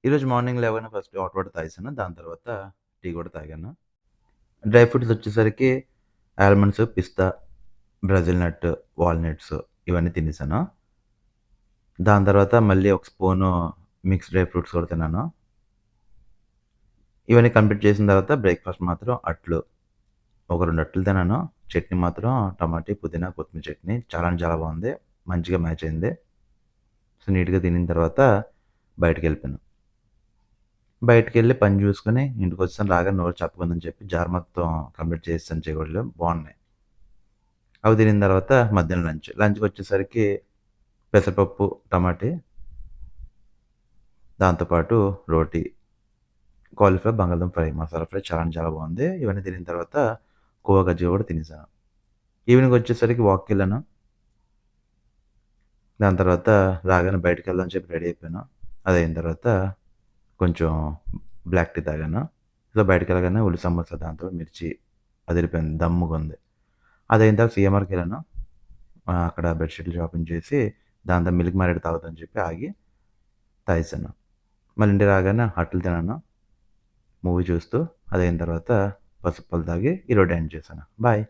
ఈరోజు మార్నింగ్ లేవగానే first hot water తాగేసాను. దాని తర్వాత టీ కూడా తాగాను. డ్రై ఫ్రూట్స్ వచ్చేసరికి ఆల్మండ్స్, పిస్తా, బ్రెజిల్ నట్, వాల్‌నట్స్ ఇవన్నీ తినేసాను. దాని తర్వాత మళ్ళీ ఒక స్పూను మిక్స్ డ్రై ఫ్రూట్స్ కూడా తిన్నాను. ఇవన్నీ కంప్లీట్ చేసిన తర్వాత బ్రేక్‌ఫాస్ట్ మాత్రం అట్లు. ఒక 2 అట్లు తిన్నాను. చట్నీ మాత్రం టమాటీ, పుదీనా, కొత్తిమీర చట్నీ చాలా అంటే చాలా బాగుంది. మంచిగా మ్యాచ్ అయింది. సో, నీట్‌గా తినిన తర్వాత బయటికెళ్ళిపోయాను. బయటికెళ్ళి పని చూసుకొని ఇంటికొచ్చేసాను. రాగానే నోరు చప్పకుందని చెప్పి జార్ మొత్తం కంప్లీట్ చేసేసాను చేగోడీలు. బాగున్నాయి. అవి తినిన తర్వాత మధ్యాహ్నం లంచ్. లంచ్‌కొచ్చేసరికి పెసరపప్పు, టమాటీ, దాంతో పాటు రోటీ, కాలీఫ్లవర్, బంగాళదుంప ఫ్రై, మసాలా ఫ్రై చాలా అంటే చాలా బాగుంది. ఇవన్నీ తినిన తర్వాత కోవా గజ్జలు కూడా తినేసాను. ఈవినింగ్ వచ్చేసరికి వాక్‌కెళ్ళాను. దాని తర్వాత రాగానే బయటికెళ్దాం అని చెప్పి రెడీ అయిపోయాను. అదయిన తర్వాత కొంచెం బ్లాక్ టీ తాగాను. సో, బయటికెళ్ళగానే ఉల్లి సమోసా దాంతో మిర్చి అదిరిపోయింది. దమ్ముగుంది. అదయిన తర్వాత సీఎంఆర్‌కెళ్ళాను. అక్కడ బెడ్‌షీట్‌లు షాపింగ్ చేసి దాంతో మిల్క్ మేరీడ్ తాగుదామని చెప్పి ఆగి తాగేసాను. మళ్ళీ ఇంటికి రాగానే అట్లు తిన్నాను. మూవీ చూస్తూ అదయిన తర్వాత పసుపు పాలు తాగి ఈరోజు ఎండ్ చేశాను. బాయ్.